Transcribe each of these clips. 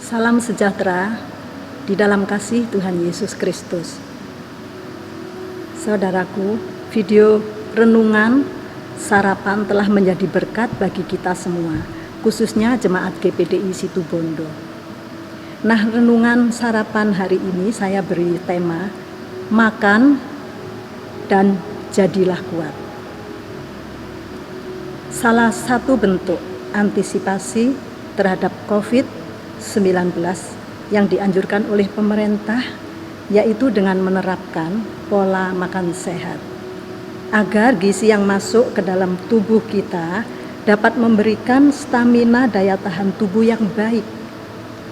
Salam sejahtera di dalam kasih Tuhan Yesus Kristus. Saudaraku, video renungan sarapan telah menjadi berkat bagi kita semua, khususnya jemaat GPDI Situbondo. Nah, renungan sarapan hari ini saya beri tema makan dan jadilah kuat. Salah satu bentuk antisipasi terhadap COVID-19 yang dianjurkan oleh pemerintah yaitu dengan menerapkan pola makan sehat agar gizi yang masuk ke dalam tubuh kita dapat memberikan stamina daya tahan tubuh yang baik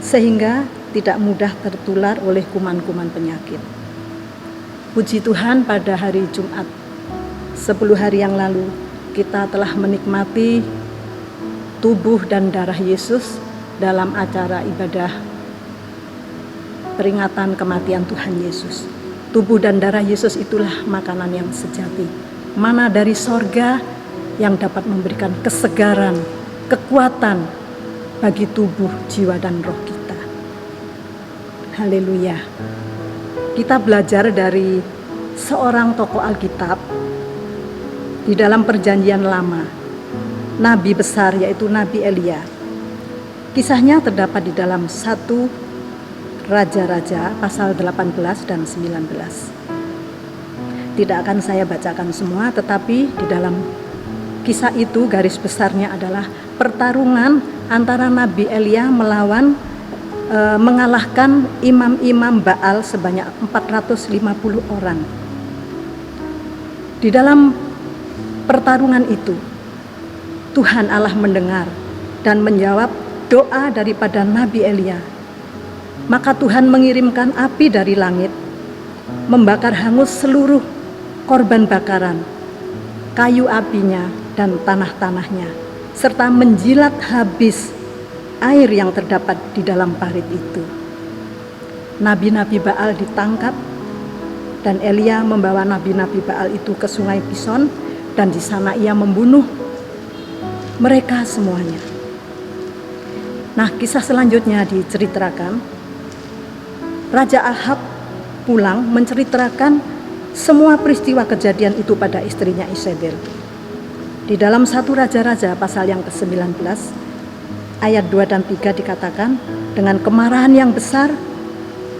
sehingga tidak mudah tertular oleh kuman-kuman penyakit. Puji Tuhan, pada hari Jumat 10 hari yang lalu kita telah menikmati tubuh dan darah Yesus dalam acara ibadah peringatan kematian Tuhan Yesus. Tubuh dan darah Yesus itulah makanan yang sejati, mana dari sorga yang dapat memberikan kesegaran, kekuatan bagi tubuh, jiwa, dan roh kita. Haleluya. Kita belajar dari seorang tokoh Alkitab di dalam Perjanjian Lama, nabi besar yaitu Nabi Elia. Kisahnya terdapat di dalam 1 Raja-Raja pasal 18 dan 19. Tidak akan saya bacakan semua, tetapi di dalam kisah itu garis besarnya adalah pertarungan antara Nabi Elia mengalahkan imam-imam Baal sebanyak 450 orang. Di dalam pertarungan itu, Tuhan Allah mendengar dan menjawab doa daripada Nabi Elia. Maka Tuhan mengirimkan api dari langit, membakar hangus seluruh korban bakaran, kayu apinya dan tanah-tanahnya, serta menjilat habis air yang terdapat di dalam parit itu. Nabi-nabi Baal ditangkap dan Elia membawa nabi-nabi Baal itu ke sungai Pison, dan di sana ia membunuh mereka semuanya. Nah, kisah selanjutnya diceritakan. Raja Ahab pulang menceritakan semua peristiwa kejadian itu pada istrinya Isabel. Di dalam 1 Raja-Raja pasal yang ke-19 ayat 2 dan 3 dikatakan, dengan kemarahan yang besar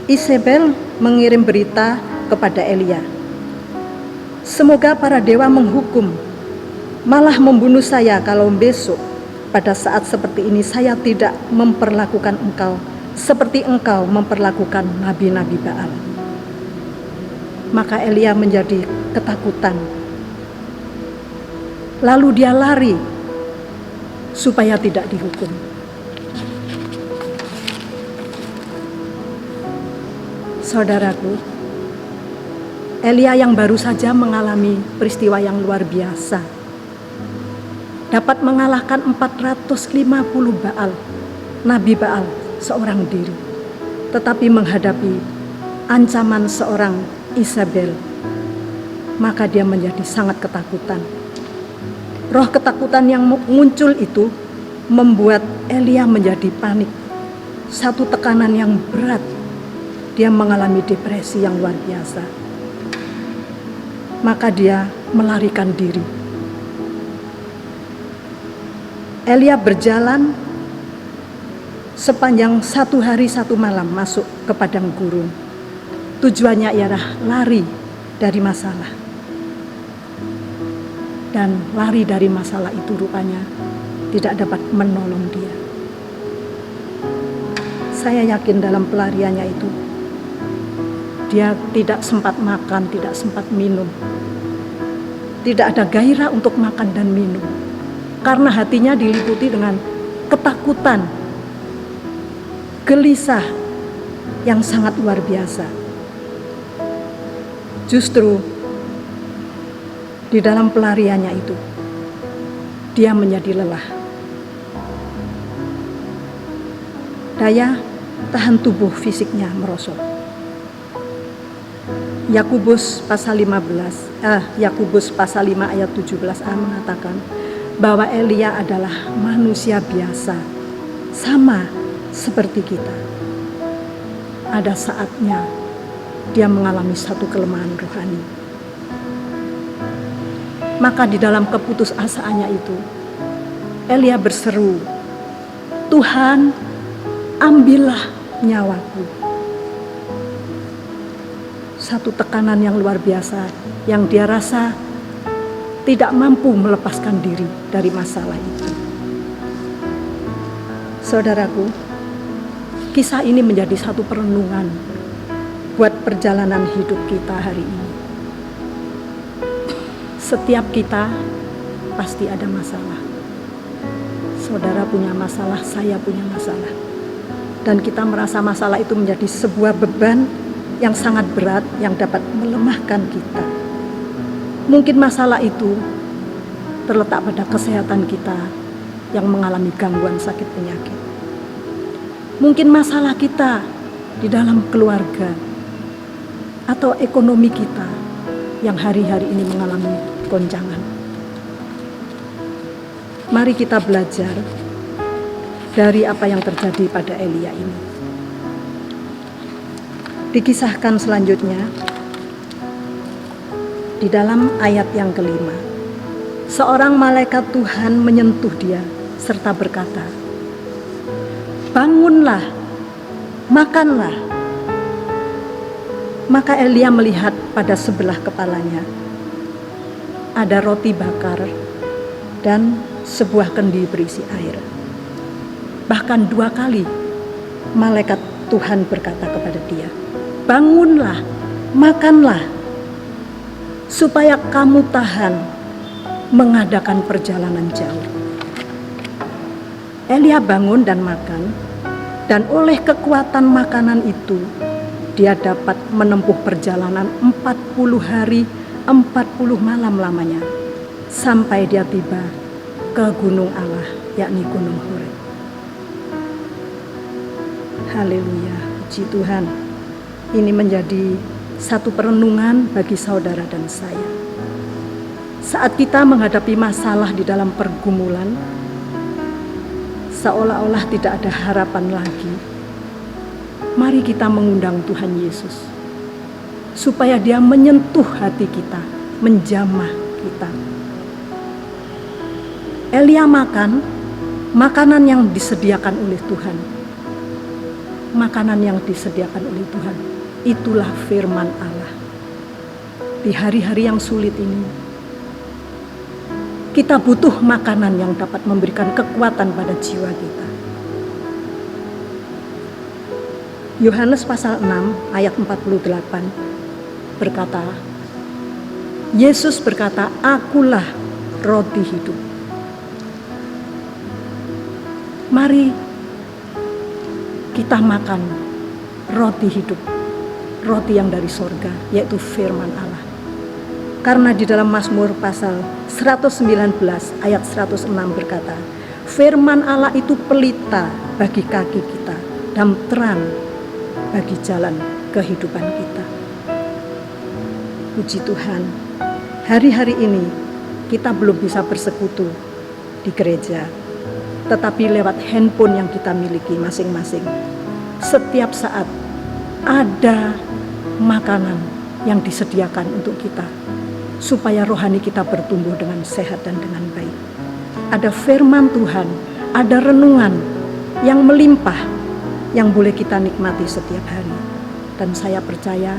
Isabel mengirim berita kepada Elia, semoga para dewa menghukum, malah membunuh saya kalau besok pada saat seperti ini saya tidak memperlakukan engkau seperti engkau memperlakukan nabi-nabi Baal. Maka Elia menjadi ketakutan. Lalu dia lari supaya tidak dihukum. Saudaraku, Elia yang baru saja mengalami peristiwa yang luar biasa, dapat mengalahkan 450 Baal, Nabi Baal seorang diri, tetapi menghadapi ancaman seorang Isabel, maka dia menjadi sangat ketakutan. Roh ketakutan yang muncul itu membuat Elia menjadi panik, satu tekanan yang berat. Dia mengalami depresi yang luar biasa. Maka dia melarikan diri. Elia berjalan sepanjang 1 hari 1 malam masuk ke padang gurun. Tujuannya ialah lari dari masalah. Dan lari dari masalah itu rupanya tidak dapat menolong dia. Saya yakin dalam pelariannya itu dia tidak sempat makan, tidak sempat minum. Tidak ada gairah untuk makan dan minum. Karena hatinya diliputi dengan ketakutan, gelisah yang sangat luar biasa. Justru di dalam pelariannya itu, dia menjadi lelah. Daya tahan tubuh fisiknya merosot. Yakobus pasal 5 ayat 17a mengatakan bahwa Elia adalah manusia biasa, sama seperti kita. Ada saatnya dia mengalami satu kelemahan rohani. Maka di dalam keputusasaannya itu, Elia berseru, "Tuhan, ambillah nyawaku." Satu tekanan yang luar biasa yang dia rasa tidak mampu melepaskan diri dari masalah itu. Saudaraku, kisah ini menjadi satu perenungan buat perjalanan hidup kita hari ini. Setiap kita pasti ada masalah. Saudara punya masalah, saya punya masalah. Dan kita merasa masalah itu menjadi sebuah beban yang sangat berat yang dapat melemahkan kita. Mungkin masalah itu terletak pada kesehatan kita yang mengalami gangguan sakit penyakit. Mungkin masalah kita di dalam keluarga atau ekonomi kita yang hari-hari ini mengalami goncangan. Mari kita belajar dari apa yang terjadi pada Elia ini. Dikisahkan selanjutnya di dalam ayat yang kelima. Seorang malaikat Tuhan menyentuh dia serta berkata, "Bangunlah, makanlah." Maka Elia melihat pada sebelah kepalanya ada roti bakar dan sebuah kendi berisi air. Bahkan 2 kali malaikat Tuhan berkata kepada dia, "Bangunlah, makanlah, supaya kamu tahan mengadakan perjalanan jauh." Elia bangun dan makan, dan oleh kekuatan makanan itu dia dapat menempuh perjalanan 40 hari 40 malam lamanya sampai dia tiba ke gunung Allah, yakni Gunung Horeb. Haleluya, puji Tuhan. Ini menjadi satu perenungan bagi saudara dan saya. Saat kita menghadapi masalah di dalam pergumulan, seolah-olah tidak ada harapan lagi, mari kita mengundang Tuhan Yesus supaya dia menyentuh hati kita, menjamah kita. Elia makan makanan yang disediakan oleh Tuhan. Makanan yang disediakan oleh Tuhan, itulah firman Allah. Di hari-hari yang sulit ini, kita butuh makanan yang dapat memberikan kekuatan pada jiwa kita. Yohanes pasal 6 ayat 48 berkata, Yesus berkata, "Akulah roti hidup." Mari kita makan roti hidup, roti yang dari sorga, yaitu firman Allah. Karena di dalam Mazmur pasal 119 ayat 106 berkata, firman Allah itu pelita bagi kaki kita dan terang bagi jalan kehidupan kita. Puji Tuhan, hari-hari ini kita belum bisa bersekutu di gereja, tetapi lewat handphone yang kita miliki masing-masing, setiap saat ada makanan yang disediakan untuk kita, supaya rohani kita bertumbuh dengan sehat dan dengan baik. Ada firman Tuhan, ada renungan yang melimpah, yang boleh kita nikmati setiap hari. Dan saya percaya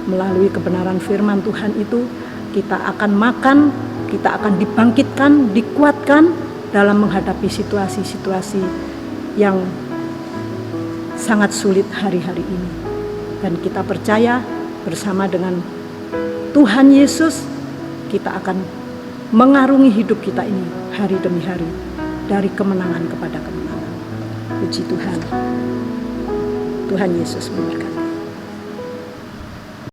melalui kebenaran firman Tuhan itu, kita akan makan, kita akan dibangkitkan, dikuatkan dalam menghadapi situasi-situasi yang sangat sulit hari-hari ini. Dan kita percaya bersama dengan Tuhan Yesus, kita akan mengarungi hidup kita ini hari demi hari, dari kemenangan kepada kemenangan. Puji Tuhan. Tuhan Yesus memberkati.